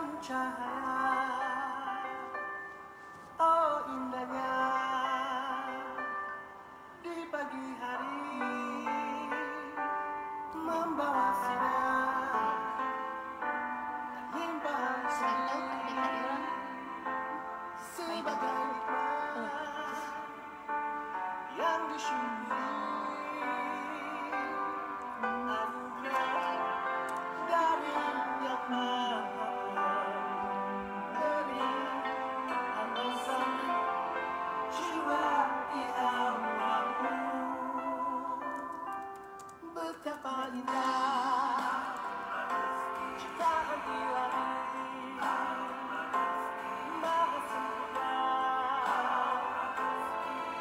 bagaikan cahaya. Oh indahnya di pagi hari, membawa sinar limpahan Selalu dekat orang. sebagai nikmat yang disyukuri. Anugerah dari Yang Maha Pemberi, alasan jiwa auramu. Betapa indah ciptaan Ilahi, maha sempurna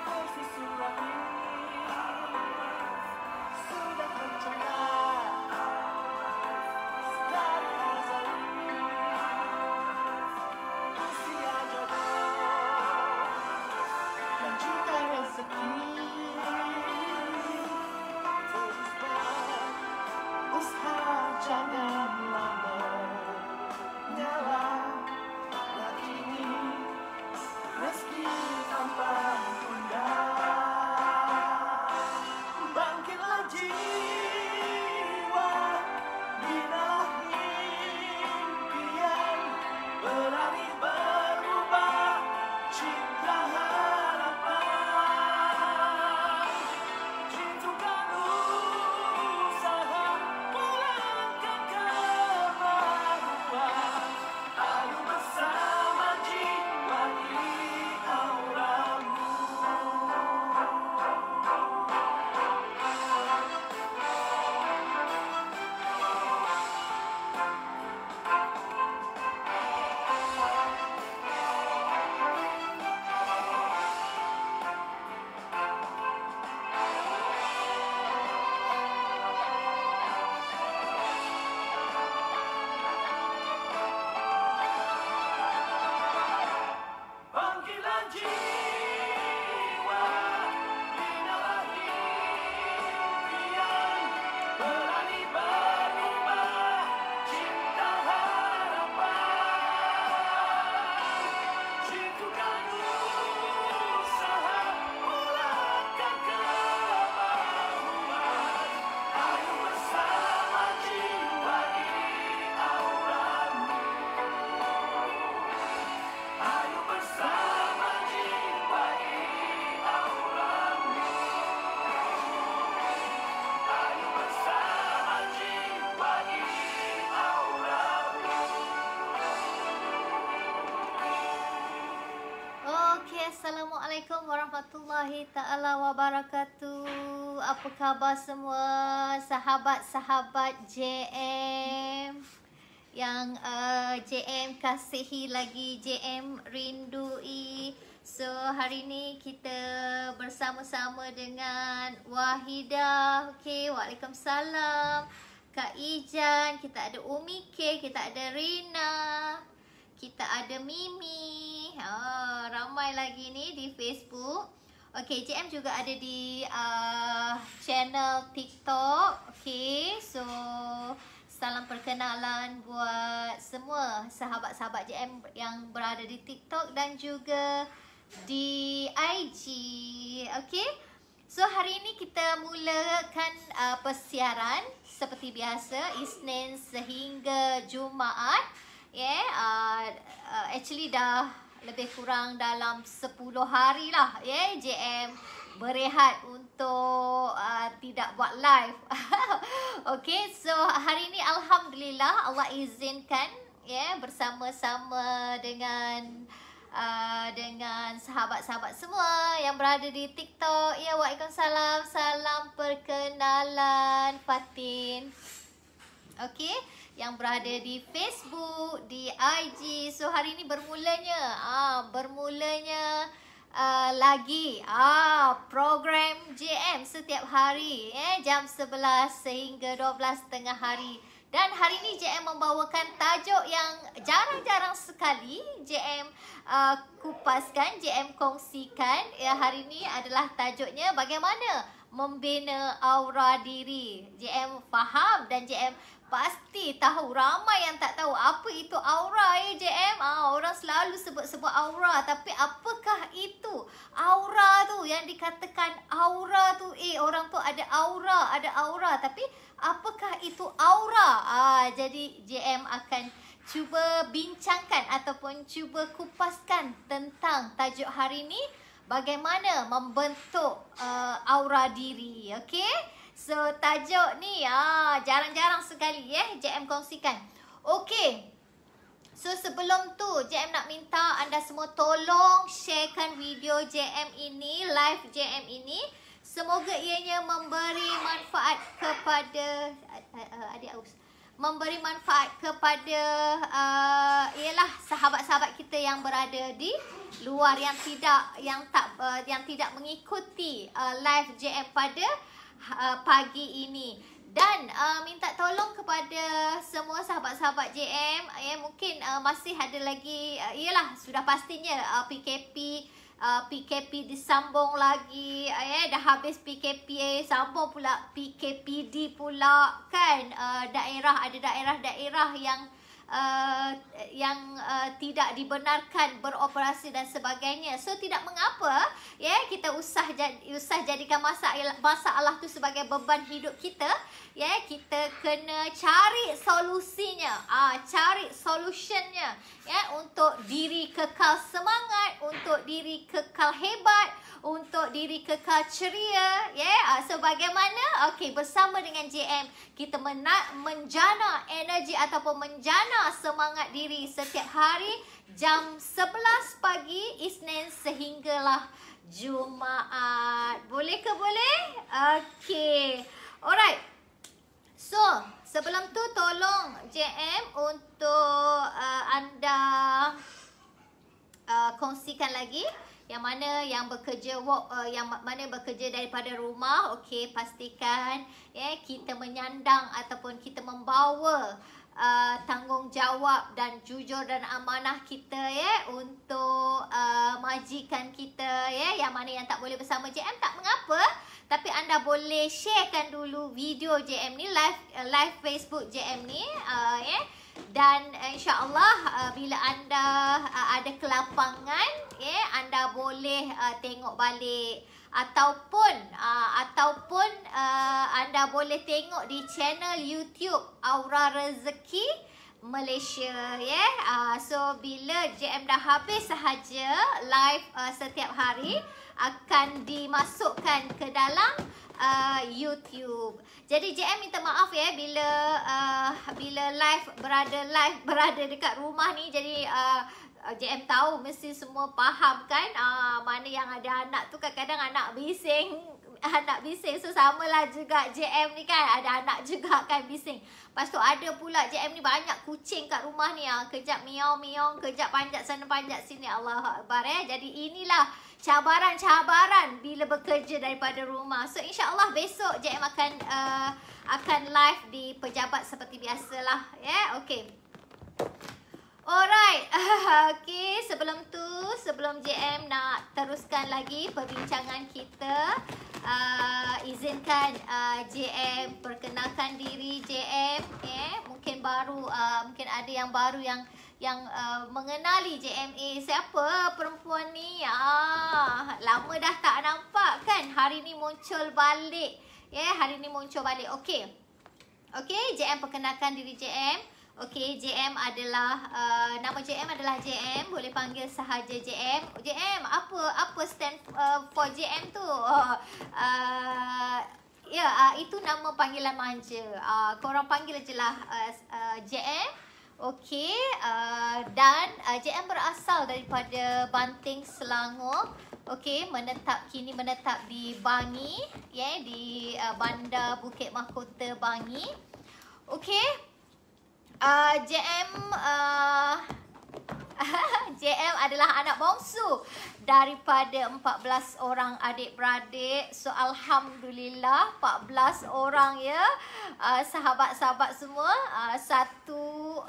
versi surani, sudah rencana dari azali. Usia jodoh dan juga rezeki, teruskan usaha jangan lama nyala. Nah ini rezeki tanpa tunda. Bangkitlah jiwa, binalah impian, berani berubah, cipta harapan. Jinjungkan usaha, pulangkan kemaruan. Ayo bersama jiwai auramu. Bangkitlah jiwa, binalah impian, berani berubah, cipta harapan. Jinjungkan usaha, pulangkan kemaruan. Ayo bersama jiwai auramu. Ayo bersama jiwai auramu. Ayo bersama jiwai auramu. Okey, Assalamualaikum warahmatullahi ta'ala wabarakatuh. Apa khabar semua sahabat-sahabat JM yang JM kasihi lagi, JM rindui. So hari ni kita bersama-sama dengan Wahidah. Okey, Waalaikumsalam. Kak Ijan, kita ada Umi K, kita ada Rina, kita ada Mimi. Ramai lagi ni di Facebook. Okey, JM juga ada di channel TikTok. Okey, so salam perkenalan buat semua sahabat-sahabat JM yang berada di TikTok dan juga di IG. Okey. So hari ini kita mulakan persiaran seperti biasa Isnin sehingga Jumaat. Actually dah lebih kurang dalam 10 hari lah JM berehat untuk tidak buat live. Okay, so hari ni Alhamdulillah Allah izinkan bersama-sama dengan sahabat-sahabat semua yang berada di TikTok. Waalaikumsalam. Salam perkenalan Fatin. Okay, yang berada di Facebook, di IG. So hari ni bermulanya lagi program JM setiap hari jam 11 sehingga 12 tengah hari. Dan hari ni JM membawakan tajuk yang jarang-jarang sekali JM kupaskan, JM kongsikan. Hari ni adalah tajuknya bagaimana membina aura diri. JM faham dan JM pasti tahu. Ramai yang tak tahu apa itu aura ya JM. Orang selalu sebut-sebut aura, tapi apakah itu aura tu? Yang dikatakan aura tu, orang tu ada aura, tapi apakah itu aura? Jadi JM akan cuba bincangkan ataupun cuba kupaskan tentang tajuk hari ni, bagaimana membentuk aura diri. Okey? So tajuk ni jarang-jarang sekali JM kongsikan. Okey. So sebelum tu JM nak minta anda semua tolong sharekan video JM ini, live JM ini. Semoga ianya memberi manfaat kepada adik Aus. Memberi manfaat kepada ialah sahabat-sahabat kita yang berada di luar yang tidak mengikuti live JM pada pagi ini. Dan minta tolong kepada semua sahabat-sahabat JM, mungkin masih ada lagi, ialah sudah pastinya PKP disambung lagi, dah habis PKP, sambung pula PKPD pula kan. Ada daerah-daerah yang tidak dibenarkan beroperasi dan sebagainya. So tidak mengapa kita usah jadikan masalah tu sebagai beban hidup kita. Kita kena cari solusinya, cari solutionnya untuk diri kekal semangat, untuk diri kekal hebat, untuk diri kekal ceria. Sebagaimana bersama dengan JM kita menjana energi ataupun menjana semangat diri setiap hari jam 11 pagi Isnin sehinggalah Jumaat. Boleh ke boleh? Okey. Alright. So, sebelum tu tolong JM untuk anda kongsikan lagi yang mana yang bekerja bekerja daripada rumah. Okey, pastikan kita menyandang ataupun kita membawa tanggungjawab dan jujur dan amanah kita untuk majikan kita yang mana yang tak boleh bersama JM tak mengapa, tapi anda boleh sharekan dulu video JM ni, live Facebook JM ni dan insya-Allah bila anda ada kelapangan anda boleh tengok balik ataupun anda boleh tengok di channel YouTube Aura Rezeki Malaysia so bila JM dah habis sahaja live setiap hari akan dimasukkan ke dalam YouTube. Jadi JM minta maaf bila live berada dekat rumah ni. Jadi JM tahu mesti semua faham kan, mana yang ada anak tu kadang-kadang anak bising. So samalah juga JM ni kan, ada anak juga kan bising. Lepas tu ada pula JM ni banyak kucing kat rumah ni, kejap miau-miau, kejap panjat sana panjat sini. Allahu Akbar Jadi inilah cabaran-cabaran bila bekerja daripada rumah. So insya-Allah besok JM akan live di pejabat seperti biasalah okey. Alright. Okey, sebelum JM nak teruskan lagi perbincangan kita, izinkan JM perkenalkan diri JM. Mungkin ada yang baru yang mengenali JM. Siapa perempuan ni? Lama dah tak nampak kan? Hari ni muncul balik. Hari ni muncul balik. Okey, JM perkenalkan diri JM. Okey, JM adalah nama JM adalah JM, boleh panggil sahaja JM. JM, apa stand for JM tu? Itu nama panggilan manja. Korang panggil je lah JM. Okey, dan JM berasal daripada Banting, Selangor. Okey, kini menetap di Bangi, di Bandar Bukit Mahkota Bangi. Okey. JM adalah anak bongsu daripada 14 orang adik-beradik. So alhamdulillah 14 orang sahabat-sahabat semua. Satu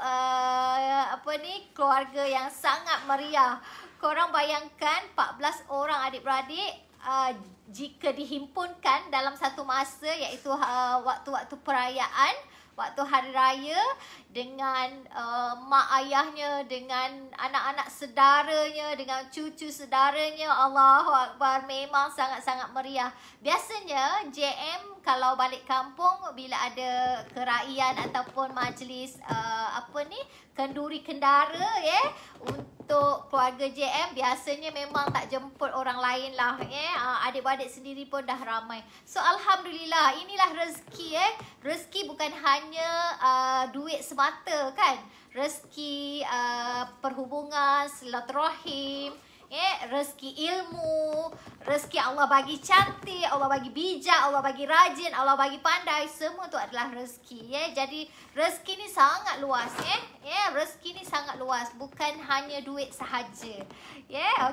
keluarga yang sangat meriah. Korang bayangkan 14 orang adik-beradik jika dihimpunkan dalam satu masa, iaitu waktu-waktu perayaan. waktu hari raya dengan mak ayahnya, dengan anak-anak saudaranya, dengan cucu saudaranya. Allahu Akbar, memang sangat-sangat meriah. Biasanya JM kalau balik kampung bila ada keraian ataupun majlis kenduri kendara untuk keluarga JM, biasanya memang tak jemput orang lain lah adik-adik sendiri pun dah ramai. So alhamdulillah, inilah rezeki rezeki bukan hanya duit semata kan, rezeki perhubungan, silaturahim, rezeki ilmu, rezeki Allah bagi cantik, Allah bagi bijak, Allah bagi rajin, Allah bagi pandai, semua tu adalah rezeki. Jadi rezeki ni sangat luas rezeki ni sangat luas, bukan hanya duit sahaja.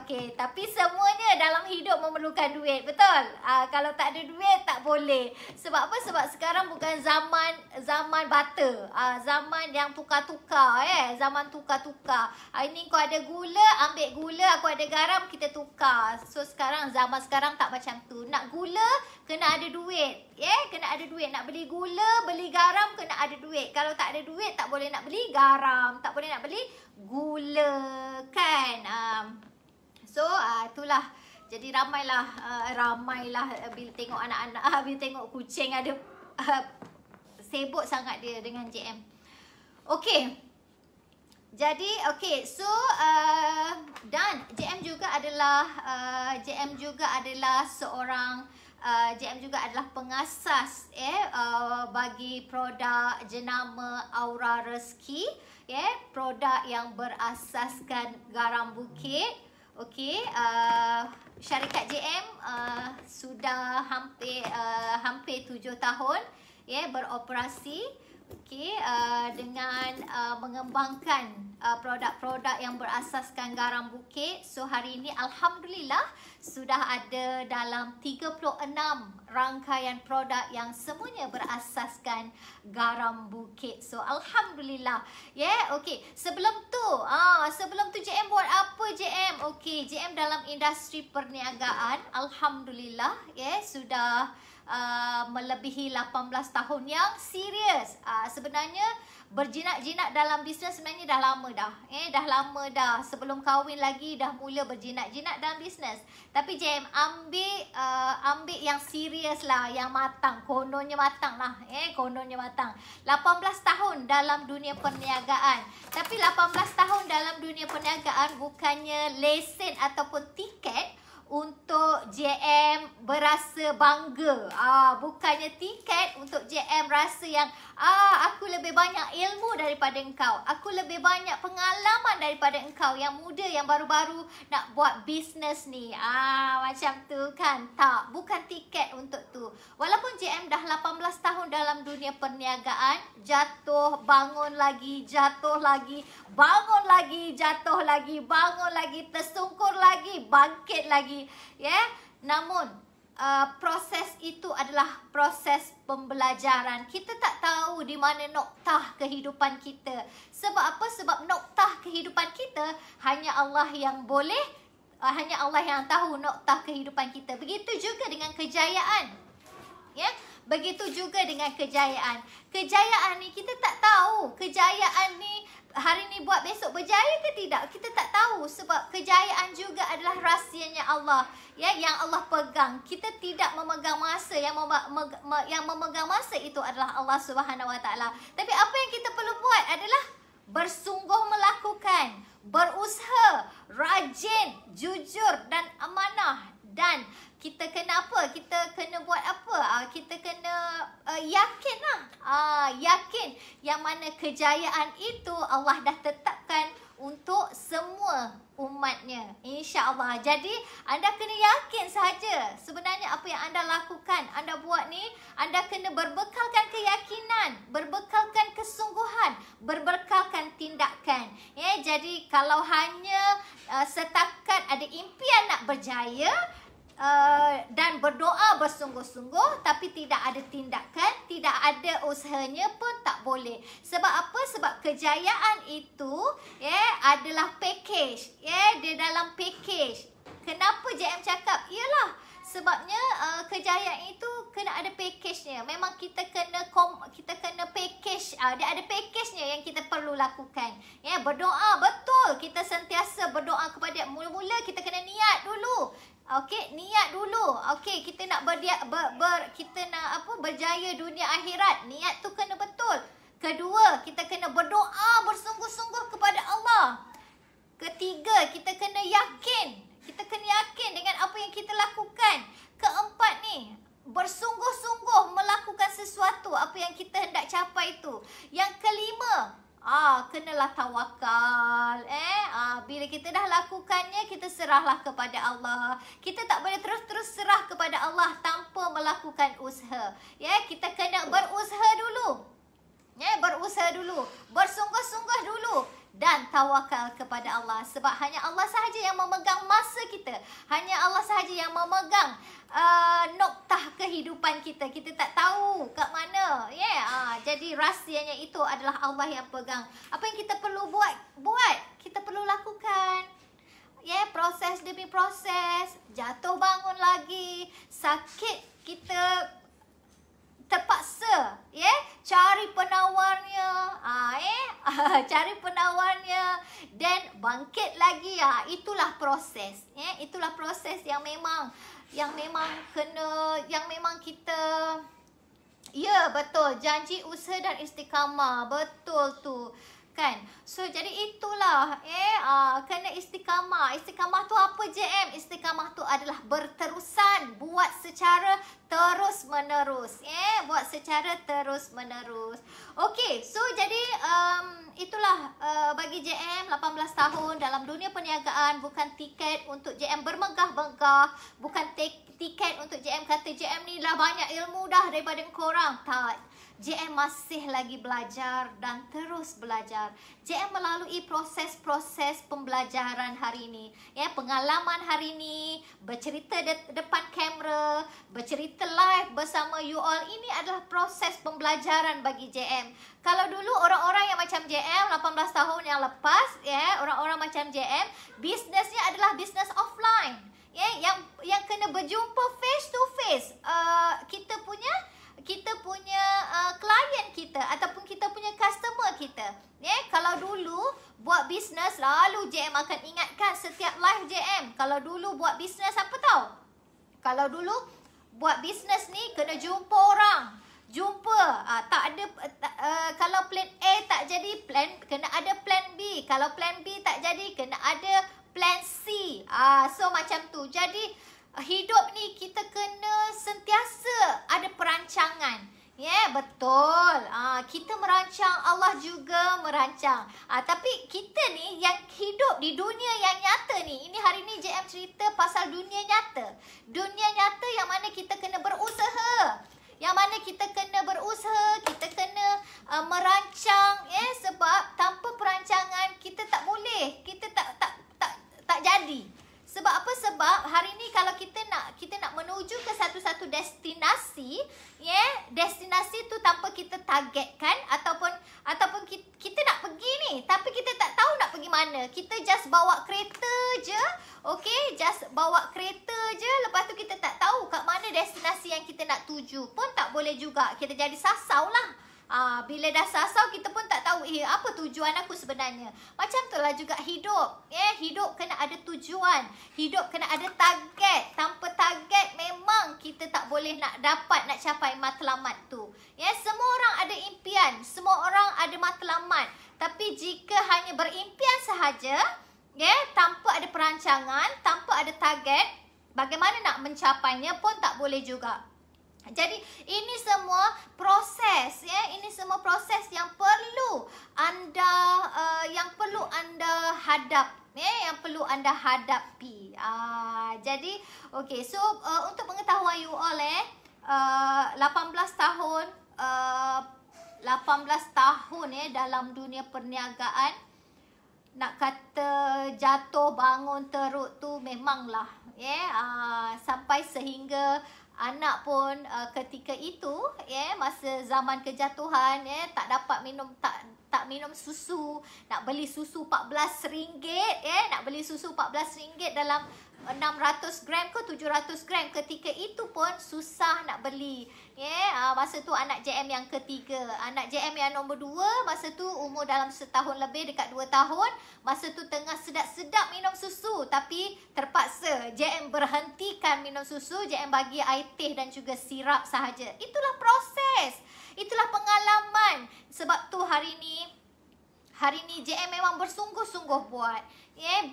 Okey, tapi semuanya dalam hidup memerlukan duit, betul? Kalau tak ada duit tak boleh. Sebab apa? Sebab sekarang bukan zaman barter, zaman yang tukar-tukar zaman tukar-tukar. Ini kau ada gula, ambil gula, aku ada garam, kita tukar. So zaman sekarang tak macam tu. Nak gula kena ada duit, kena ada duit. Nak beli gula, beli garam kena ada duit. Kalau tak ada duit tak boleh nak beli garam, tak boleh nak beli gula kan. So itulah. Jadi ramailah bila tengok anak-anak, bila tengok kucing ada sibuk sangat dia dengan JM. Okey. Jadi so dan JM juga adalah seorang JM juga adalah pengasas bagi produk jenama Aura Rezeki, produk yang berasaskan garam bukit. Okey, syarikat JM sudah hampir 7 tahun beroperasi. Okey, dengan mengembangkan produk-produk yang berasaskan garam bukit. So hari ini alhamdulillah sudah ada dalam 36 rangkaian produk yang semuanya berasaskan garam bukit. So alhamdulillah. Okey, sebelum tu JM buat apa JM? Okey, JM dalam industri perniagaan alhamdulillah sudah melebihi 18 tahun yang serius. Sebenarnya berjinak-jinak dalam bisnes sebenarnya dah lama dah. Sebelum kahwin lagi dah mula berjinak-jinak dalam bisnes. Tapi JM ambil yang serius lah, yang matang. Kononnya matang lah. 18 tahun dalam dunia perniagaan. Tapi 18 tahun dalam dunia perniagaan bukannya lesen ataupun tiket untuk JM berasa bangga. Bukannya tiket untuk JM rasa yang aku lebih banyak ilmu daripada engkau, aku lebih banyak pengalaman daripada engkau yang muda, yang baru-baru nak buat bisnes ni. Macam tu kan. Tak, bukan tiket untuk tu. Walaupun JM dah 18 tahun dalam dunia perniagaan, jatuh, bangun lagi, jatuh lagi, bangun lagi, jatuh lagi, bangun lagi, tersungkur lagi, bangkit lagi. Namun proses itu adalah proses pembelajaran. Kita tak tahu di mana noktah kehidupan kita. Sebab apa? Sebab noktah kehidupan kita hanya Allah yang boleh, hanya Allah yang tahu noktah kehidupan kita. Begitu juga dengan kejayaan. Begitu juga dengan kejayaan. Kejayaan ni kita tak tahu. Kejayaan ni hari ni buat besok berjaya ke tidak, kita tak tahu. Sebab kejayaan juga adalah rahsianya Allah, yang Allah pegang. Kita tidak memegang masa. Yang memegang masa itu adalah Allah Subhanahu Wa Taala. Tapi apa yang kita perlu buat adalah bersungguh melakukan, berusaha, rajin, jujur dan amanah. Dan kita kena apa? Kita kena buat apa? Kita kena yakin lah. Yakin yang mana kejayaan itu Allah dah tetapkan untuk semua umatnya, insya-Allah. Jadi anda kena yakin saja sebenarnya apa yang anda lakukan, anda buat ni, anda kena berbekalkan keyakinan, berbekalkan kesungguhan, berbekalkan tindakan. Jadi kalau hanya setakat ada impian nak berjaya dan berdoa bersungguh-sungguh tapi tidak ada tindakan, tidak ada usahanya pun tak boleh. Sebab apa? Sebab kejayaan itu adalah package. Dia dalam package. Kenapa JM cakap? Ialah sebabnya kejayaan itu kena ada package-nya. Memang kita kena package, dia ada package-nya yang kita perlu lakukan. Ya, berdoa betul. Kita sentiasa berdoa kepada, mula-mula kita kena niat dulu. Okey, niat dulu. Okey, kita nak berjaya dunia akhirat. Niat tu kena betul. Kedua, kita kena berdoa bersungguh-sungguh kepada Allah. Ketiga, kita kena yakin. Kita kena yakin dengan apa yang kita lakukan. Keempat ni, bersungguh-sungguh melakukan sesuatu apa yang kita hendak capai itu. Yang kelima, kenalah tawakal. Bila kita dah lakukannya, kita serahlah kepada Allah. Kita tak boleh terus-terus serah kepada Allah tanpa melakukan usaha. Ya, kita kena berusaha dulu. Ya, berusaha dulu, bersungguh-sungguh dulu dan tawakal kepada Allah. Sebab hanya Allah sahaja yang memegang masa kita. Hanya Allah sahaja yang memegang noktah kehidupan kita. Kita tak tahu kat mana. Jadi rahsianya itu adalah Allah yang pegang. Apa yang kita perlu buat, kita perlu lakukan. Proses demi proses, jatuh bangun lagi, sakit kita terpaksa cari penawarnya, cari penawarnya dan bangkit lagi. Itulah proses. Itulah proses yang memang kita, ya betul, janji, usaha dan istiqamah, betul tu kan. So jadi itulah kena istiqamah. Istiqamah tu apa JM? Istiqamah tu adalah berterusan, buat secara terus menerus. Buat secara terus menerus. Okey, so jadi itulah bagi JM 18 tahun dalam dunia perniagaan. Bukan tiket untuk JM bermegah-megah, bukan tiket untuk JM kata JM ni lah banyak ilmu dah daripada korang. Tak. JM masih lagi belajar dan terus belajar. JM melalui proses-proses pembelajaran hari ini. Pengalaman hari ini, bercerita depan kamera, bercerita live bersama you all. Ini adalah proses pembelajaran bagi JM. Kalau dulu orang-orang yang macam JM 18 tahun yang lepas, orang-orang macam JM, bisnesnya adalah bisnes offline. Yang kena berjumpa face to face. Kita punya klien kita ataupun kita punya customer kita. Kalau dulu buat bisnes, lalu JM akan ingatkan setiap live JM. Kalau dulu buat bisnes apa tahu? Kalau dulu buat bisnes ni kena jumpa orang. Tak ada kalau plan A tak jadi, kena ada plan B. Kalau plan B tak jadi, kena ada plan C. So macam tu. Jadi hidup ni kita kena sentiasa ada perancangan. Betul. Kita merancang, Allah juga merancang. Tapi kita ni yang hidup di dunia yang nyata ni, ini hari ni JM cerita pasal dunia nyata. Dunia nyata yang mana kita kena berusaha. Yang mana kita kena berusaha, kita kena merancang. Sebab tanpa perancangan kita tak boleh. Kita tak jadi. Sebab apa? Sebab hari ni kalau kita nak menuju ke satu destinasi, destinasi tu tanpa kita targetkan ataupun kita nak pergi ni tapi kita tak tahu nak pergi mana. Kita just bawa kereta je, just bawa kereta je, lepas tu kita tak tahu kat mana destinasi yang kita nak tuju. Pun tak boleh juga. Kita jadi sasau lah. Bila dah sasau, kita pun tak tahu apa tujuan aku sebenarnya. Macam itulah juga hidup. Hidup kena ada tujuan. Hidup kena ada target. Tanpa target memang kita tak boleh nak capai matlamat tu. Semua orang ada impian, semua orang ada matlamat. Tapi jika hanya berimpian sahaja, tanpa ada perancangan, tanpa ada target, bagaimana nak mencapainya pun tak boleh juga. Jadi ini semua proses, ini semua proses yang perlu anda anda hadapi. Jadi so untuk pengetahuan you all 18 tahun dalam dunia perniagaan, nak kata jatuh bangun teruk tu memanglah sampai sehingga anak pun ketika itu masa zaman kejatuhan tak dapat minum tak minum susu, nak beli susu RM14, nak beli susu RM14 dalam 600 gram ke 700 gram. Ketika itu pun susah nak beli. Masa tu anak JM yang ketiga. Anak JM yang nombor 2 masa tu umur dalam setahun lebih, dekat 2 tahun. Masa tu tengah sedap-sedap minum susu, tapi terpaksa JM berhentikan minum susu. JM bagi air teh dan juga sirap sahaja. Itulah proses, itulah pengalaman. Sebab tu hari ni JM memang bersungguh-sungguh buat.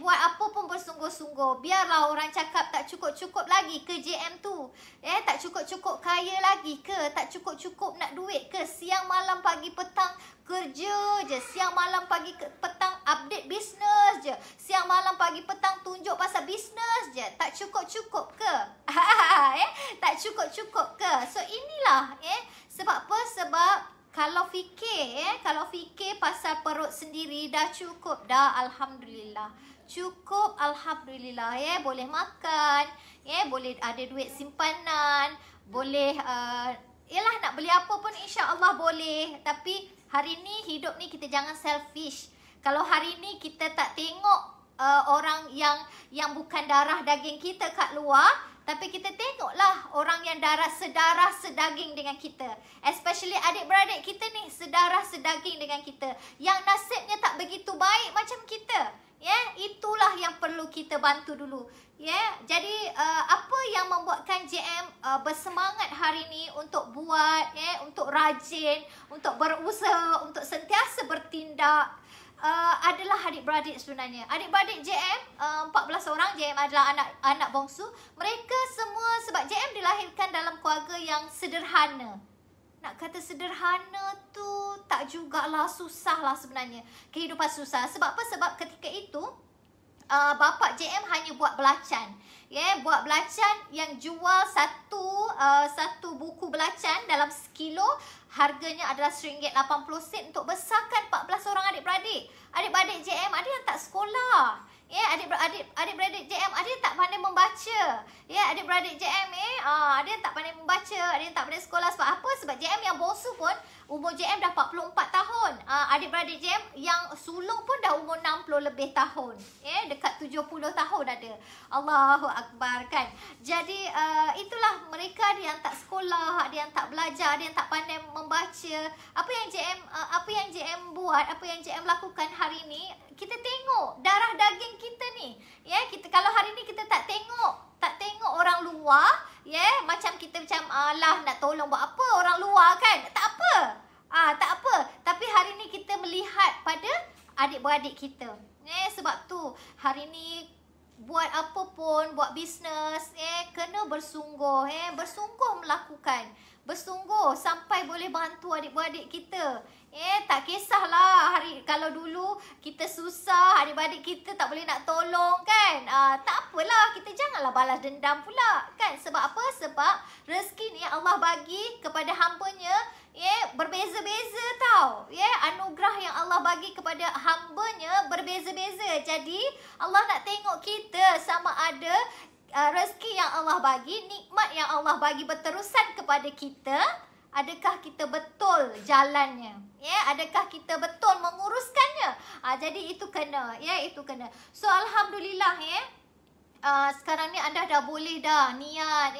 Buat apa pun bersungguh-sungguh. Biarlah orang cakap tak cukup-cukup lagi ke JM tu. Tak cukup-cukup kaya lagi ke? Tak cukup-cukup nak duit ke? Siang malam pagi petang kerja je. Siang malam pagi petang update bisnes je. Siang malam pagi petang tunjuk pasal bisnes je. Tak cukup-cukup ke? Tak cukup-cukup ke? So inilah sebab apa? Sebab kalau fikir pasal perut sendiri dah cukup dah, alhamdulillah. Cukup alhamdulillah. Boleh makan, boleh ada duit simpanan, boleh yalah nak beli apa pun insya-Allah boleh. Tapi hari ni hidup ni kita jangan selfish. Kalau hari ni kita tak tengok orang yang bukan darah daging kita kat luar, tapi kita tengoklah orang yang sedarah sedaging dengan kita. Especially adik-beradik kita ni sedarah sedaging dengan kita, yang nasibnya tak begitu baik macam kita. Itulah yang perlu kita bantu dulu. Jadi apa yang membuatkan JM bersemangat hari ni untuk buat, untuk rajin, untuk berusaha, untuk sentiasa bertindak, adalah adik-beradik sebenarnya. Adik-beradik JM 14 orang. JM adalah anak bongsu. Mereka semua, sebab JM dilahirkan dalam keluarga yang sederhana. Nak kata sederhana tu tak jugalah, susah lah sebenarnya. Kehidupan susah. Sebab apa? Sebab ketika itu bapa JM hanya buat belacan. Buat belacan yang jual satu buku belacan dalam sekilo. Harganya adalah RM1.80 untuk besarkan 14 orang adik-beradik. Adik-beradik JM ada yang tak sekolah. Adik-beradik JM ada yang tak pandai membaca. Adik-beradik JM ada yang tak pandai membaca, ada yang tak pandai sekolah. Sebab apa? Sebab JM yang bongsu pun umur JM dah 44 tahun. Adik-beradik JM yang sulung pun dah umur 60 lebih tahun. Dekat 70 tahun ada. Allahu Akbar kan. Jadi itulah, mereka ada yang tak sekolah, ada yang tak belajar, ada yang tak pandai membaca. Apa yang JM buat, apa yang JM lakukan hari ni, kita tengok darah daging kita ni. Kalau hari ni kita tak tengok orang luar, macam kita macam alah nak tolong buat apa orang luar kan? Tak apa. Tak apa. Tapi hari ni kita melihat pada adik-beradik kita. Sebab tu hari ni buat apa pun, buat bisnes, kena bersungguh, bersungguh melakukan. Bersungguh sampai boleh bantu adik-beradik kita. Tak kisahlah kalau dulu kita susah, adik-beradik kita tak boleh nak tolong kan. Tak apalah, kita janganlah balas dendam pula kan. Sebab apa? Sebab rezeki ni Allah bagi kepada hamba-Nya berbeza-beza tau. Anugerah yang Allah bagi kepada hamba-Nya berbeza-beza. Jadi Allah nak tengok kita sama ada rezeki yang Allah bagi, nikmat yang Allah bagi berterusan kepada kita, adakah kita betul jalannya? Adakah kita betul menguruskannya? Jadi itu kena, itu kena. So alhamdulillah sekarang ni anda dah boleh dah niat,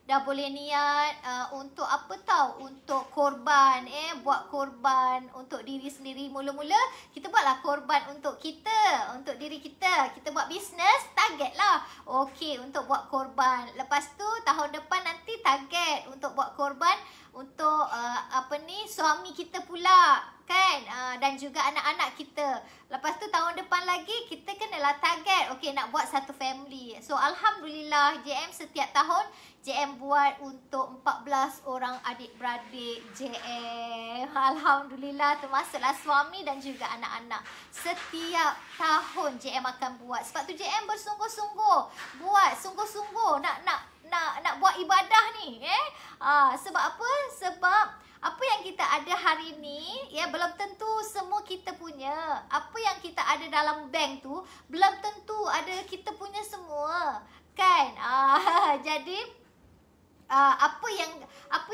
dah boleh niat untuk apa tahu, untuk korban, buat korban untuk diri sendiri. Mula-mula kita buatlah korban untuk kita, untuk diri kita. Kita buat bisnes, target lah. Okey, untuk buat korban. Lepas tu tahun depan nanti target untuk buat korban untuk suami kita pula kan, dan juga anak-anak kita. Lepas tu tahun depan lagi kita kenalah target, okey nak buat satu family. So alhamdulillah JM setiap tahun JM buat untuk 14 orang adik-beradik JM. Alhamdulillah, termasuklah suami dan juga anak-anak. Setiap tahun JM akan buat. Sebab tu JM bersungguh-sungguh buat, sungguh-sungguh nak buat ibadah ni. Sebab apa? Sebab apa yang kita ada hari ni belum tentu semua kita punya. Apa yang kita ada dalam bank tu belum tentu ada kita punya semua kan. Jadi apa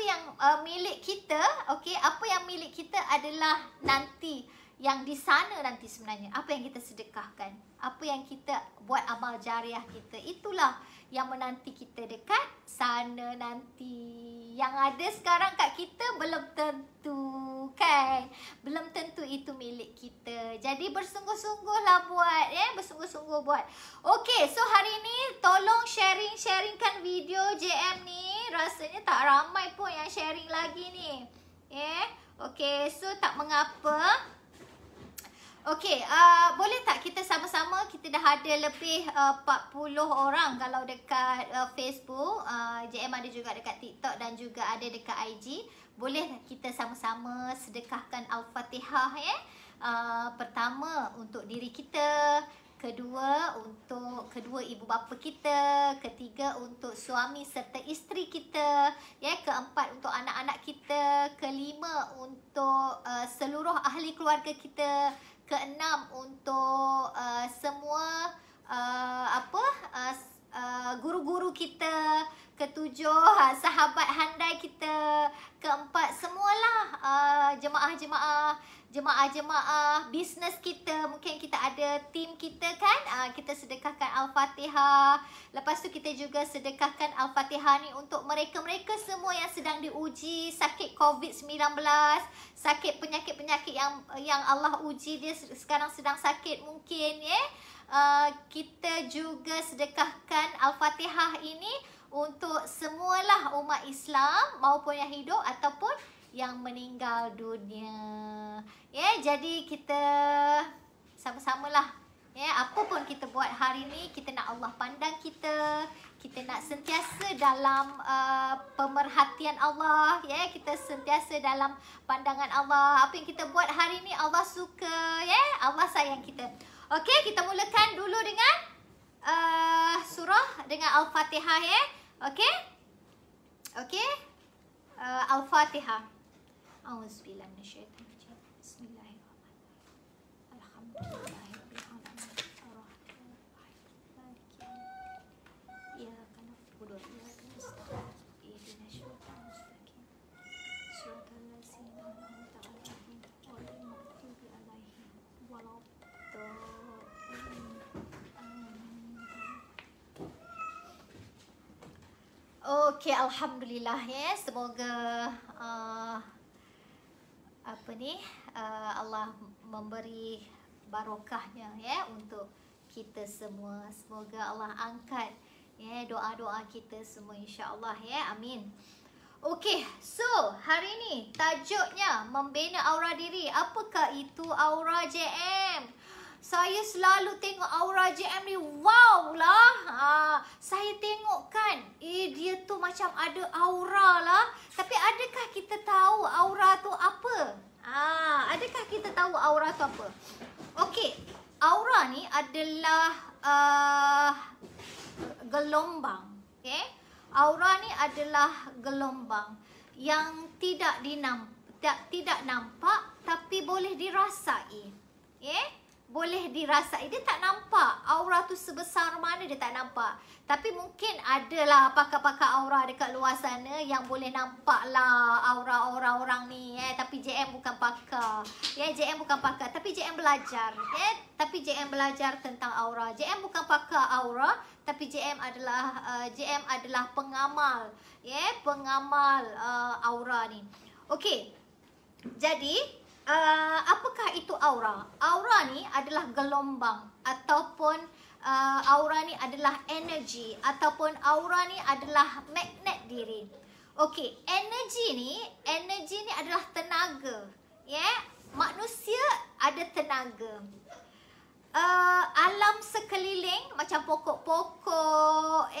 yang milik kita, okey, apa yang milik kita adalah nanti yang di sana nanti sebenarnya. Apa yang kita sedekahkan, apa yang kita buat amal jariah kita, itulah yang menanti kita dekat sana nanti. Yang ada sekarang kat kita belum tentu kan, belum tentu itu milik kita. Jadi bersungguh-sungguhlah buat, bersungguh-sungguh buat. Okay, so hari ni tolong sharingkan video JM ni. Rasanya tak ramai pun yang sharing lagi ni. Okay, so tak mengapa. Okay, boleh tak kita sama-sama, kita dah ada lebih 40 orang kalau dekat Facebook, JM ada juga dekat TikTok dan juga ada dekat IG. Boleh kita sama-sama sedekahkan Al-Fatihah pertama untuk diri kita, kedua untuk kedua ibu bapa kita, ketiga untuk suami serta isteri kita, keempat untuk anak-anak kita, kelima untuk seluruh ahli keluarga kita, keenam untuk semua guru-guru kita, ketujuh sahabat handai kita, keempat semualah jemaah bisnes kita. Mungkin kita ada tim kita kan, kita sedekahkan Al-Fatihah. Lepas tu kita juga sedekahkan Al-Fatihah ni untuk mereka-mereka semua yang sedang diuji sakit COVID-19, sakit penyakit-penyakit yang Allah uji dia sekarang sedang sakit mungkin kita juga sedekahkan Al-Fatihah ini untuk semualah umat Islam maupun yang hidup ataupun yang meninggal dunia. Jadi kita sama-samalah. Apa pun kita buat hari ni, kita nak Allah pandang kita. Kita nak sentiasa dalam pemerhatian Allah. Kita sentiasa dalam pandangan Allah. Apa yang kita buat hari ni Allah suka. Allah sayang kita. Okey, kita mulakan dulu dengan surah dengan Al-Fatihah Okey. Al-Fatihah. Auzubillahi minasyaitanir rajim. Bismillahirrahmanirrahim. Alhamdulillahirabbil alamin. Arrahmanirrahim. Maliki yaumiddin. Iyyaka na'budu wa iyyaka nasta'in. Ihdinas siratal mustaqim. Siratal ladzina an'amta 'alaihim ghairil maghdubi 'alaihim waladdallin. Okey, alhamdulillah semoga Allah memberi barokahnya untuk kita semua. Semoga Allah angkat doa-doa kita semua insya-Allah amin. Okey, so hari ni tajuknya membina aura diri. Apakah itu aura JM? Saya selalu tengok aura JM ni, wow lah. Saya tengok kan, dia tu macam ada aura lah. Tapi adakah kita tahu aura tu apa? Adakah kita tahu aura tu apa? Okey, aura ni adalah gelombang. Aura ni adalah gelombang yang tidak nampak tapi boleh dirasai. Boleh dirasai. Dia tak nampak. Aura tu sebesar mana dia tak nampak. Tapi mungkin adalah pakar-pakar aura dekat luar sana yang boleh nampak lah aura-aura orang ni. Tapi JM bukan pakar. JM bukan pakar. Tapi JM belajar. Tapi JM belajar tentang aura. JM bukan pakar aura. Tapi JM adalah pengamal. Pengamal aura ni. Okey. Jadi apakah itu aura? Aura ni adalah gelombang ataupun aura ni adalah energi ataupun aura ni adalah magnet diri. Okey, energi ni adalah tenaga. Manusia ada tenaga. Alam sekeliling macam pokok-pokok,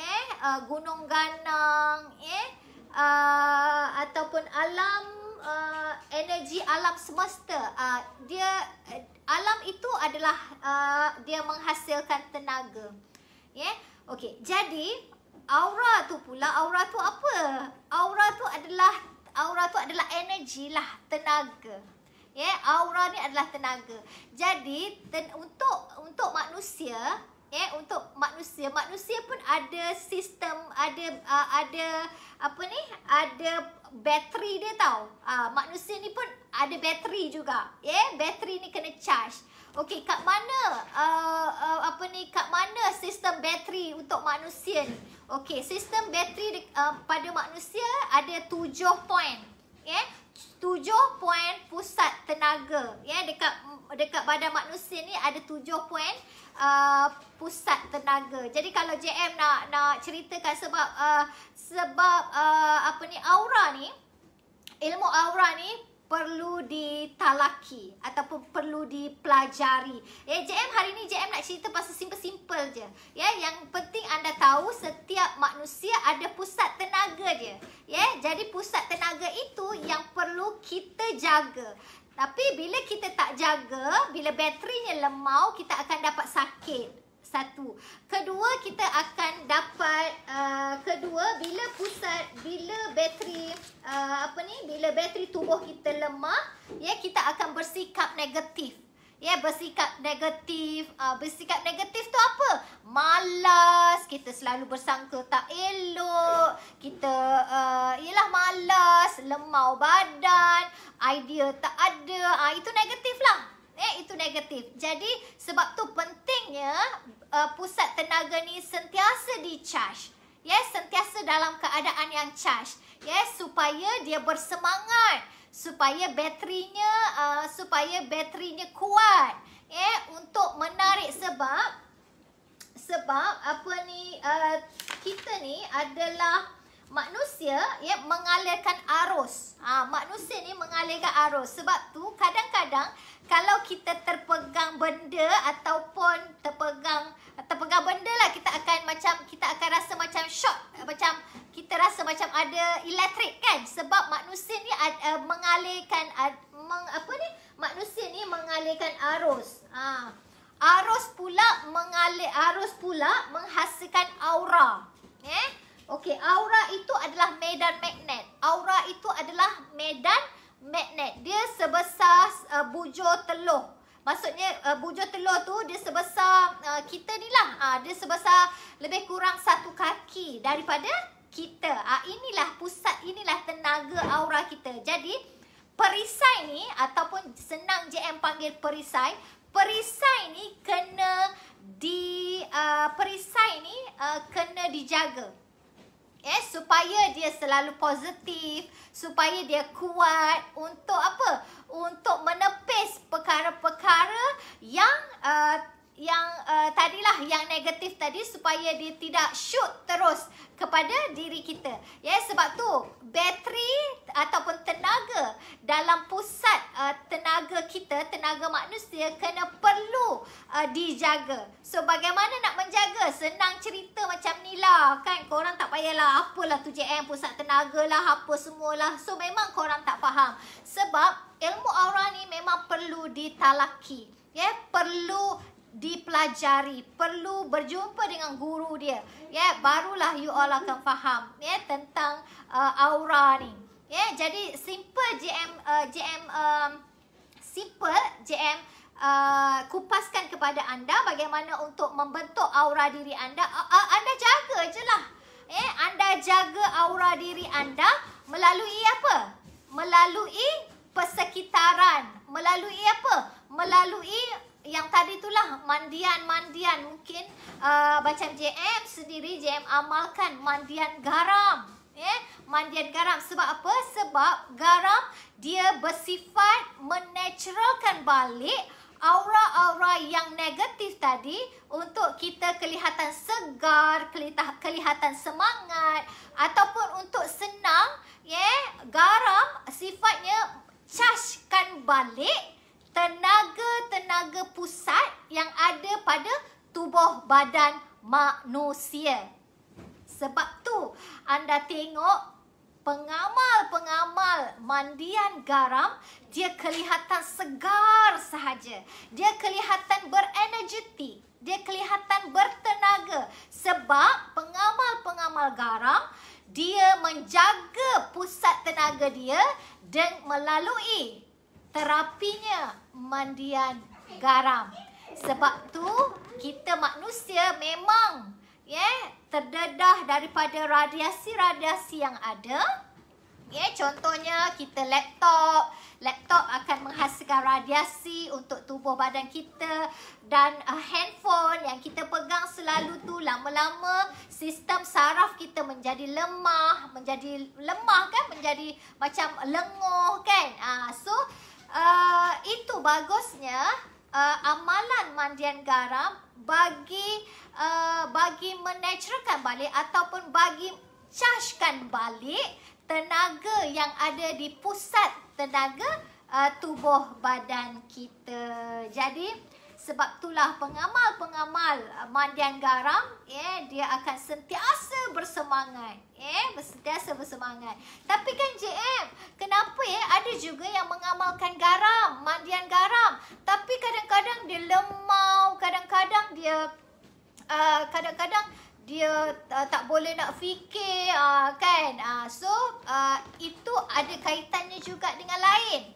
gunung ganang, ataupun energi alam semesta, alam itu adalah dia menghasilkan tenaga. Okey, jadi aura tu apa? Aura tu adalah energi lah, tenaga. Aura ni adalah tenaga. Jadi untuk manusia, untuk manusia. Manusia pun ada sistem, ada ada bateri dia tau. Manusia ni pun ada bateri juga. Bateri ni kena charge. Okey, kat mana kat mana sistem bateri untuk manusia ni? Okey, sistem bateri pada manusia ada 7 poin. 7 poin pusat tenaga. Dekat badan manusia ni ada 7 poin pusat tenaga. Jadi kalau JM nak ceritakan sebab aura ni, ilmu aura ni perlu ditalaki ataupun perlu dipelajari. JM hari ni JM nak cerita pasal simple-simple je. Yang penting anda tahu setiap manusia ada pusat tenaga dia. Jadi pusat tenaga itu yang perlu kita jaga. Tapi bila kita tak jaga, bila baterinya lemau, kita akan dapat sakit. Satu. Kedua, kita akan dapat bila bateri bila bateri tubuh kita lemah, kita akan bersikap negatif. Bersikap negatif. Bersikap negatif tu apa? Malas, kita selalu bersangka tak elok, kita malas, lemau badan, idea tak ada. Itu negatif lah. Itu negatif. Jadi sebab tu pentingnya pusat tenaga ni sentiasa di-charge. Sentiasa dalam keadaan yang charge. Supaya dia bersemangat, supaya baterinya kuat. Untuk menarik sebab kita ni adalah manusia mengalirkan arus. Manusia ni mengalirkan arus. Sebab tu kadang-kadang kalau kita terpegang benda ataupun terpegang benda lah, kita akan rasa macam shock, macam kita rasa macam ada elektrik kan, sebab manusia ni mengalirkan manusia ni mengalirkan arus. Arus pula menghasilkan aura. Okey, aura itu adalah medan magnet. Aura itu adalah medan magnet. Dia sebesar bujur telur. Maksudnya bujur telur tu dia sebesar kita ni lah. Dia sebesar lebih kurang 1 kaki daripada kita. Inilah tenaga aura kita. Jadi perisai ni ataupun senang JM panggil perisai. Perisai ni kena dijaga. Supaya dia selalu positif, supaya dia kuat untuk apa? Untuk menepis perkara-perkara yang tadilah yang negatif tadi, supaya dia tidak shoot terus kepada diri kita. Sebab tu bateri ataupun tenaga dalam pusat tenaga kita, tenaga manusia perlu dijaga. So bagaimana nak menjaga? Senang cerita macam ni lah kan. Korang tak payahlah apalah tu JM pusat tenaga lah, apa semualah. So memang korang tak faham. Sebab ilmu aura ni memang perlu ditalaki. Perlu dipelajari, perlu berjumpa dengan guru dia. Barulah you all akan faham tentang aura ni. Jadi simple JM kupaskan kepada anda bagaimana untuk membentuk aura diri anda. Anda jaga je lah. Anda jaga aura diri anda melalui apa? Melalui persekitaran. Melalui apa? Melalui yang tadi itulah mandian-mandian. Mungkin macam JM sendiri, JM amalkan mandian garam. Mandian garam. Sebab apa? Sebab garam dia bersifat menaturalkan balik aura-aura yang negatif tadi untuk kita kelihatan segar, kelihatan semangat, ataupun untuk senang. Garam sifatnya chargekan balik tenaga-tenaga pusat yang ada pada tubuh badan manusia. Sebab tu anda tengok pengamal-pengamal mandian garam, dia kelihatan segar sahaja. Dia kelihatan berenergetik. Dia kelihatan bertenaga. Sebab pengamal-pengamal garam, dia menjaga pusat tenaga dia dan melalui terapinya mandian garam. Sebab tu kita manusia memang terdedah daripada radiasi-radiasi yang ada. Contohnya kita laptop akan menghasilkan radiasi untuk tubuh badan kita, dan handphone yang kita pegang selalu tu lama-lama sistem saraf kita menjadi lemah kan, menjadi macam lenguh kan. So itu bagusnya amalan mandian garam bagi menaturalkan balik ataupun bagi chargekan balik tenaga yang ada di pusat tenaga tubuh badan kita. Jadi sebab itulah pengamal-pengamal mandian garam dia akan sentiasa bersemangat. Sentiasa bersemangat. Tapi kan JM, kenapa ada juga yang mengamalkan garam, mandian garam, tapi kadang-kadang dia lemau, kadang-kadang dia tak boleh nak fikir kan. So itu ada kaitannya juga dengan lain.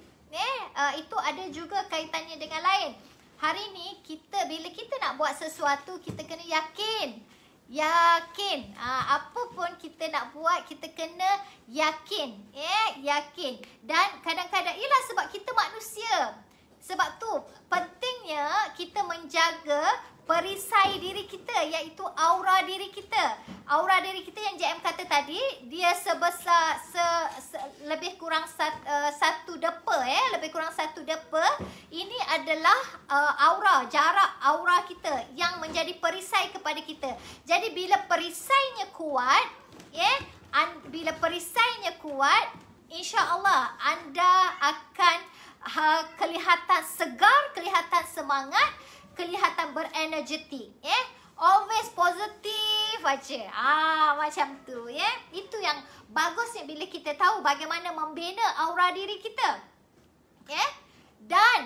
Itu ada juga kaitannya dengan lain. Hari ni bila kita nak buat sesuatu, kita kena yakin. Apa pun kita nak buat, kita kena yakin. Yakin. Dan kadang-kadang ialah sebab kita manusia. Sebab tu pentingnya kita menjaga perisai diri kita, iaitu aura diri kita. Aura diri kita yang JM kata tadi, dia sebesar lebih kurang satu depa. Lebih kurang satu depa. Ini adalah jarak aura kita yang menjadi perisai kepada kita. Jadi bila perisainya kuat, insya-Allah anda akan kelihatan segar, kelihatan semangat, kelihatan berenergetik. Always positif aja. Macam tu. Itu yang bagusnya bila kita tahu bagaimana membina aura diri kita. Dan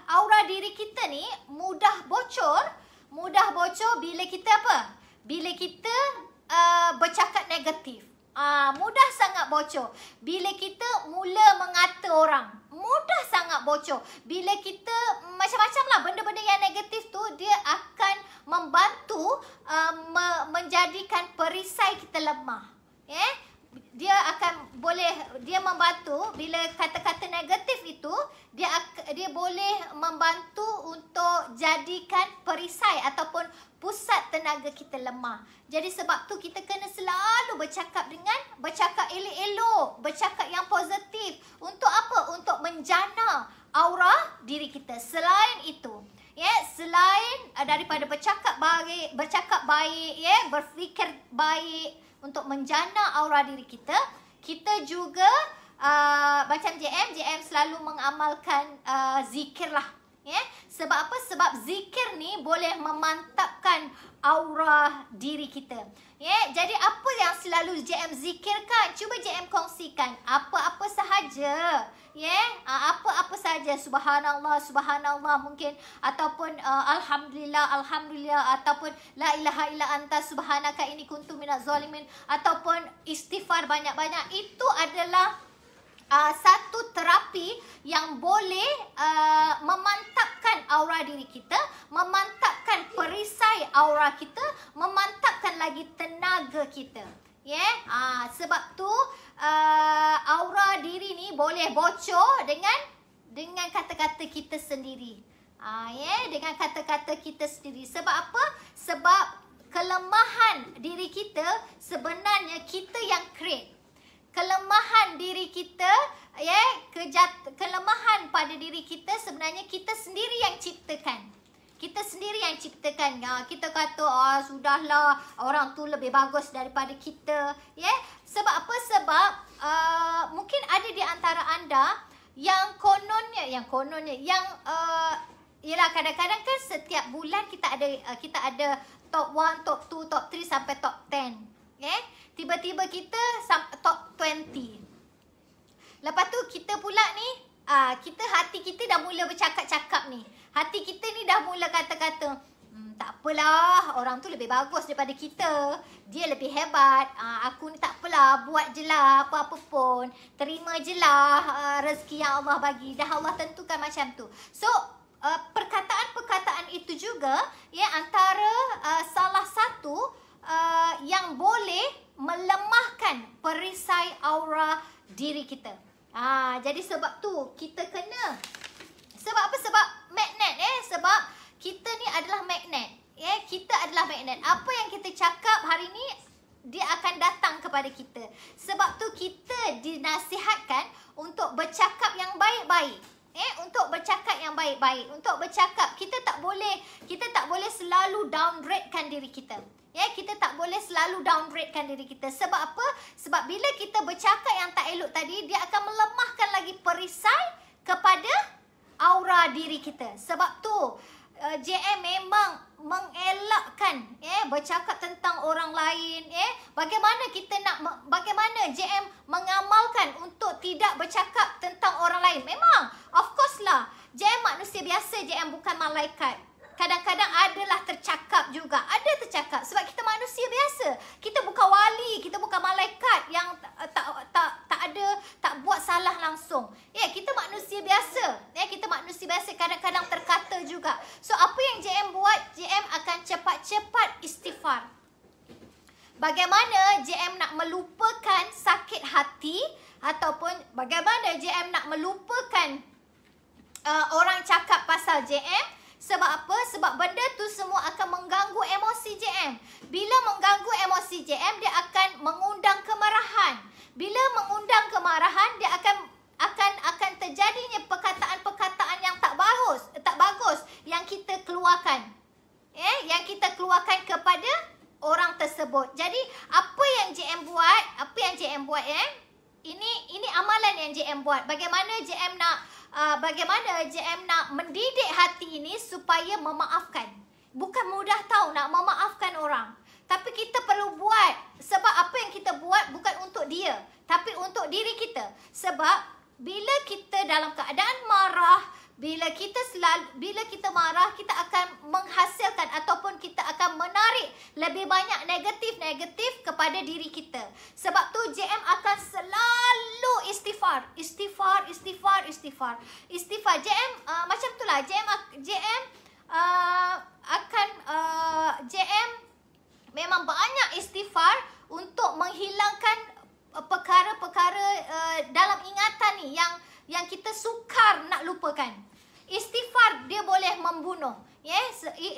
aura diri kita ni mudah bocor bila kita apa? Bila kita bercakap negatif. Mudah sangat bocor. Bila kita mula mengata orang, mudah sangat bocor. Bila kita macam-macam lah benda-benda yang negatif tu, dia akan membantu menjadikan perisai kita lemah. Dia membantu bila kata-kata negatif itu, dia boleh membantu untuk jadikan perisai ataupun pusat tenaga kita lemah. Jadi sebab tu kita kena selalu bercakap elok-elok, bercakap yang positif. Untuk apa? Untuk menjana aura diri kita. Selain itu, selain daripada bercakap baik, berfikir baik untuk menjana aura diri kita, kita juga macam JM selalu mengamalkan zikir lah. Sebab apa? Sebab zikir ni boleh memantapkan aura diri kita. Jadi apa yang selalu JM zikirkan? Cuba JM kongsikan. Apa-apa sahaja. Apa-apa sahaja. Subhanallah mungkin, ataupun alhamdulillah, ataupun la ilaha illa anta subhanaka inni kuntu minaz zalimin, ataupun istighfar banyak-banyak. Itu adalah satu terapi yang boleh memantapkan aura diri kita, memantapkan perisai aura kita, memantapkan lagi tenaga kita. Sebab tu aura diri ni boleh bocor dengan kata-kata kita sendiri. Dengan kata-kata kita sendiri. Sebab apa? Sebab kelemahan diri kita sebenarnya kita yang create. Kelemahan diri kita, kelemahan pada diri kita sebenarnya kita sendiri yang ciptakan. Kita sendiri yang ciptakan. Kita kata, sudahlah, orang tu lebih bagus daripada kita. Sebab apa? Sebab mungkin ada di antara anda yang kononnya, ialah kadang-kadang kan setiap bulan kita ada top 1, top 2, top 3 sampai top 10. Tiba-tiba kita top 20. Lepas tu kita pula ni, hati kita dah mula bercakap-cakap ni. Hati kita ni dah mula kata-kata, tak apalah, orang tu lebih bagus daripada kita. Dia lebih hebat. Aku ni tak apalah, buat je lah apa-apa pun. Terima je lah rezeki yang Allah bagi. Dah Allah tentukan macam tu. So, perkataan-perkataan itu juga ya antara salah satu yang boleh melemahkan perisai aura diri kita. Jadi sebab tu kita kena, sebab apa? Sebab magnet sebab kita ni adalah magnet. Kita adalah magnet. Apa yang kita cakap hari ni dia akan datang kepada kita. Sebab tu kita dinasihatkan untuk bercakap yang baik-baik. Untuk bercakap yang baik-baik. Untuk bercakap, kita tak boleh selalu downgradekan diri kita. Kita tak boleh selalu downgradekan diri kita. Sebab apa? Sebab bila kita bercakap yang tak elok tadi, dia akan melemahkan lagi perisai kepada aura diri kita. Sebab tu JM memang mengelakkan bercakap tentang orang lain. Bagaimana JM mengamalkan untuk tidak bercakap tentang orang lain? Memang of course lah, JM manusia biasa, JM bukan malaikat. Kadang-kadang adalah tercakap juga. Ada tercakap sebab kita manusia biasa. Kita bukan wali, kita bukan malaikat yang tak buat salah langsung. Kita manusia biasa. Kita manusia biasa, kadang-kadang terkata juga. So apa yang JM buat? JM akan cepat-cepat istighfar. Bagaimana JM nak melupakan sakit hati, ataupun bagaimana JM nak melupakan orang cakap pasal JM? Sebab apa? Sebab benda tu semua akan mengganggu emosi JM. Bila mengganggu emosi JM, dia akan mengundang kemarahan. Bila mengundang kemarahan, dia akan terjadinya perkataan-perkataan yang tak bagus yang kita keluarkan. Yang kita keluarkan kepada orang tersebut. Jadi apa yang JM buat? Ini amalan yang JM buat. Bagaimana JM nak mendidik hati ini supaya memaafkan. Bukan mudah tahu nak memaafkan orang. Tapi kita perlu buat. Sebab apa yang kita buat bukan untuk dia, tapi untuk diri kita. Sebab bila kita dalam keadaan marah, bila kita marah, kita akan menghasilkan ataupun kita akan menarik lebih banyak negatif kepada diri kita. Sebab tu JM akan selalu istighfar. JM macam itulah. JM memang banyak istighfar untuk menghilangkan perkara-perkara dalam ingatan ni yang kita sukar nak lupakan. Istighfar dia boleh membunuh.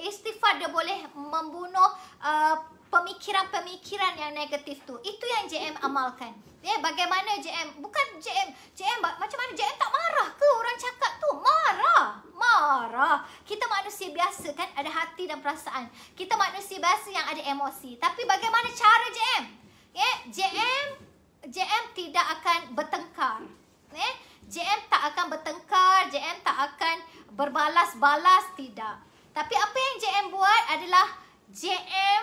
Istighfar dia boleh membunuh pemikiran-pemikiran yang negatif tu. Itu yang JM amalkan. Bagaimana JM, bukan JM macam mana JM tak marah ke orang cakap tu? Marah. Kita manusia biasa kan, ada hati dan perasaan. Kita manusia biasa yang ada emosi. Tapi bagaimana cara JM? JM tidak akan bertengkar. JM tak akan bertengkar, JM tak akan berbalas-balas, tidak. Tapi apa yang JM buat adalah JM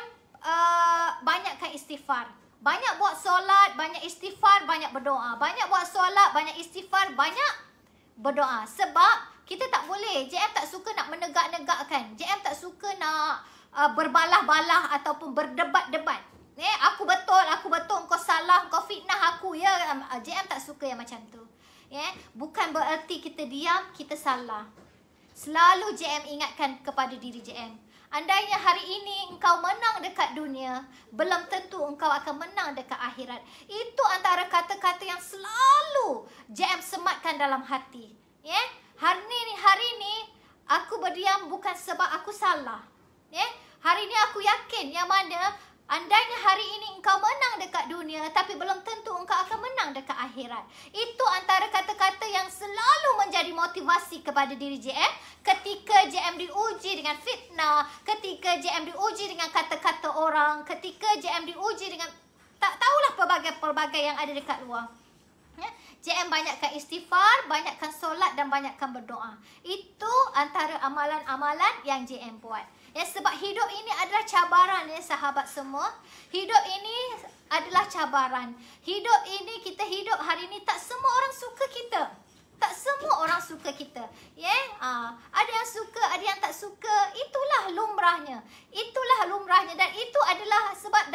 banyakkan istighfar. Banyak buat solat, banyak istighfar, banyak berdoa. Banyak buat solat, banyak istighfar, banyak berdoa. Sebab kita tak boleh, JM tak suka nak menegak-negakkan. JM tak suka nak berbalah-balah ataupun berdebat-debat. Aku betul, kau salah, kau fitnah aku. JM tak suka yang macam tu. Bukan bererti kita diam, kita salah. Selalu JM ingatkan kepada diri JM. Andainya hari ini engkau menang dekat dunia, belum tentu engkau akan menang dekat akhirat. Itu antara kata-kata yang selalu JM sematkan dalam hati. Hari ini aku berdiam bukan sebab aku salah. Hari ini aku yakin yang mana andainya hari ini engkau menang dekat dunia, tapi belum tentu engkau akan menang dekat akhirat. Itu antara kata-kata yang selalu menjadi motivasi kepada diri JM ketika JM diuji dengan fitnah, ketika JM diuji dengan kata-kata orang, ketika JM diuji dengan tak tahulah pelbagai yang ada dekat luar. JM banyakkan istighfar, banyakkan solat dan banyakkan berdoa. Itu antara amalan-amalan yang JM buat. Sebab hidup ini adalah cabaran sahabat semua. Hidup ini adalah cabaran. Hidup ini, kita hidup hari ini, tak semua orang suka kita. Tak semua orang suka kita. Ada yang suka, ada yang tak suka. Itulah lumrahnya. Dan itu adalah sebab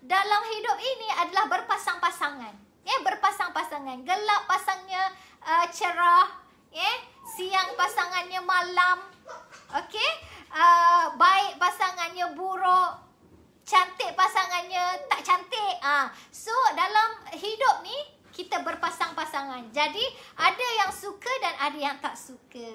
dalam hidup ini adalah berpasang-pasangan. Berpasang-pasangan. Gelap pasangnya cerah. siang pasangannya malam. Okey? Baik pasangannya buruk, cantik pasangannya tak cantik. So dalam hidup ni kita berpasang-pasangan. Jadi ada yang suka dan ada yang tak suka.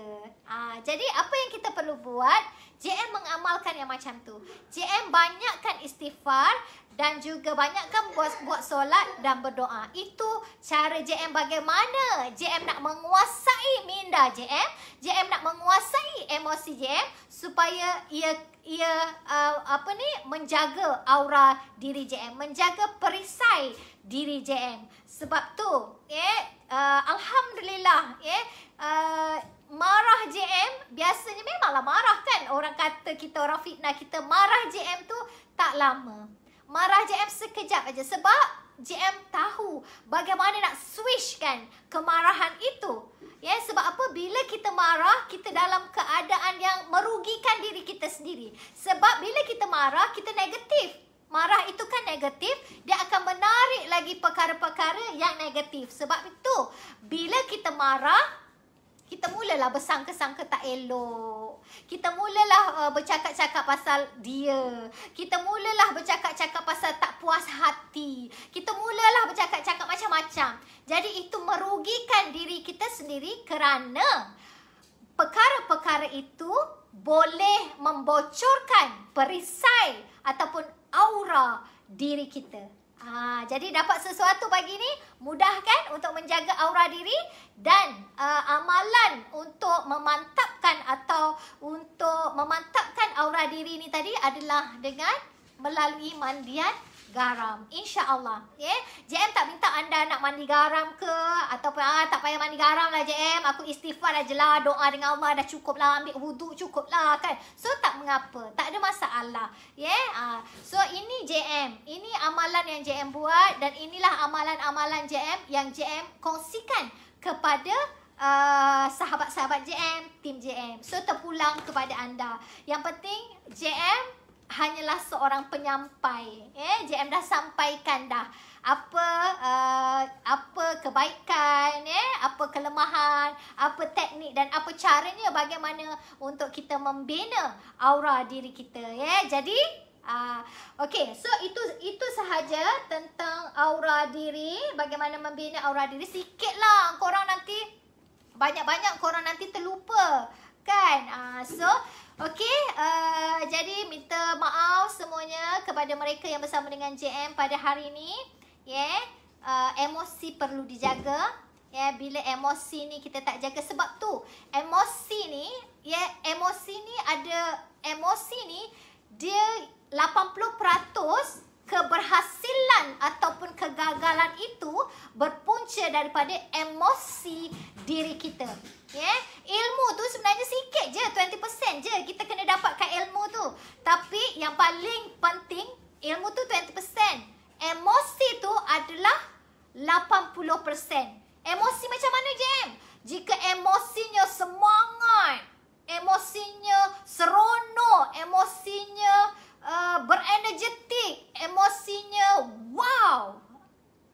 Jadi apa yang kita perlu buat? JM mengamalkan yang macam tu. JM banyakkan istighfar dan juga banyakkan buat solat dan berdoa. Itu cara JM bagaimana JM nak menguasai minda JM. JM nak menguasai emosi JM supaya ia menjaga aura diri JM, menjaga perisai diri JM. Sebab tu alhamdulillah marah JM biasanya memanglah marah kan. Orang kata kita, orang fitnah kita, marah JM tu tak lama. Marah JM sekejap aja sebab JM tahu bagaimana nak switch kan kemarahan itu. Sebab apa? Bila kita marah, kita dalam keadaan yang merugikan diri kita sendiri. Sebab bila kita marah, kita negatif. Marah itu kan negatif, dia akan menarik lagi perkara-perkara yang negatif. Sebab itu, bila kita marah, kita mulalah bersangka-sangka tak elok. Kita mulalah bercakap-cakap pasal dia. Kita mulalah bercakap-cakap pasal tak puas hati. Kita mulalah bercakap-cakap macam-macam. Jadi itu merugikan diri kita sendiri kerana perkara-perkara itu boleh membocorkan perisai ataupun aura diri kita. Jadi dapat sesuatu pagi ni, mudah kan untuk menjaga aura diri dan amalan untuk memantapkan atau untuk memantapkan aura diri ni tadi adalah dengan melalui mandian garam. InsyaAllah. JM tak minta anda nak mandi garam ke ataupun tak payah mandi garam lah JM. Aku istighfar aja lah, doa dengan Allah dah cukup lah, ambil wuduk cukup lah kan. So tak mengapa, tak ada masalah. So ini JM, ini amalan yang JM buat dan inilah amalan-amalan JM yang JM kongsikan kepada sahabat-sahabat JM, tim JM. So terpulang kepada anda. Yang penting JM hanyalah seorang penyampai. JM dah sampaikan dah apa kebaikan, apa kelemahan, apa teknik dan apa caranya bagaimana untuk kita membina aura diri kita. Jadi okey, so itu sahaja tentang aura diri, bagaimana membina aura diri. Sikitlah korang nanti, banyak-banyak korang nanti terlupa kan. Okey, jadi minta maaf semuanya kepada mereka yang bersama dengan JM pada hari ini. Emosi perlu dijaga. Bila emosi ni kita tak jaga, sebab tu emosi ni dia 80% keberhasilan ataupun kegagalan itu berpunca daripada emosi diri kita. Ilmu tu sebenarnya sikit je, 20% je kita kena dapatkan ilmu tu. Tapi yang paling penting, ilmu tu 20%. Emosi tu adalah 80%. Emosi macam mana JM? Jika emosinya semangat, emosinya seronok, emosinya berenergetik, emosinya wow.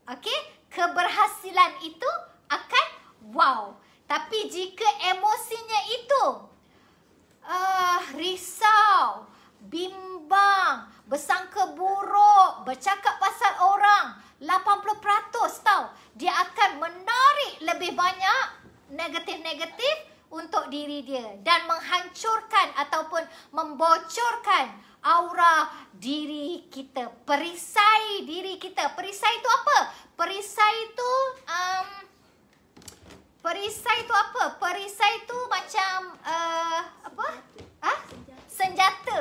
Okey, keberhasilan itu akan wow. Tapi jika emosinya itu risau, bimbang, bersangka buruk, bercakap pasal orang, 80% tau, dia akan menarik lebih banyak negatif-negatif untuk diri dia dan menghancurkan ataupun membocorkan aura diri kita, perisai diri kita. Perisai itu apa? Perisai itu apa? Perisai itu macam apa? Senjata.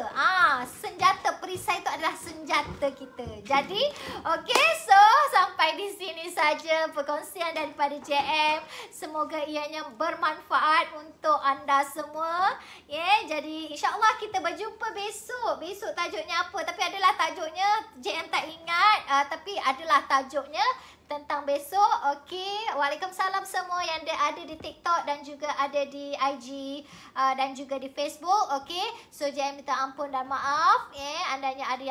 Senjata. Perisai itu adalah senjata kita. Jadi, okey, so sampai di sini saja perkongsian daripada JM. Semoga ianya bermanfaat untuk anda semua. Jadi insya-Allah kita berjumpa besok. Besok tajuknya apa? Tapi adalah tajuknya JM tak ingat, tapi adalah tajuknya tentang besok. Okey, waalaikumsalam semua yang ada di TikTok dan juga ada di IG dan juga di Facebook. Okey, so JM minta ampun dan maaf. Andanya ada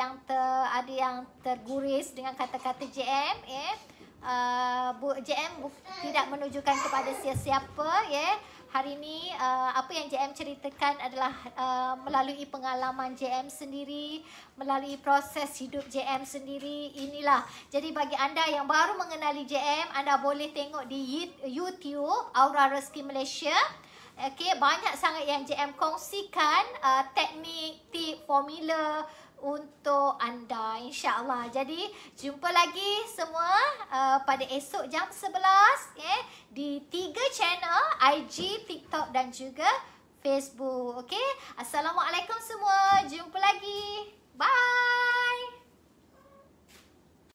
yang terguris dengan kata-kata JM. JM tidak menunjukkan kepada siapa-siapa. hari ni apa yang JM ceritakan adalah melalui pengalaman JM sendiri, melalui proses hidup JM sendiri. Inilah. Jadi bagi anda yang baru mengenali JM, anda boleh tengok di YouTube Aura Rezeki Malaysia. Okey, banyak sangat yang JM kongsikan teknik, tip, formula untuk anda, insya-Allah. Jadi jumpa lagi semua pada esok jam 11 di 3 channel IG, TikTok dan juga Facebook. Okey. Assalamualaikum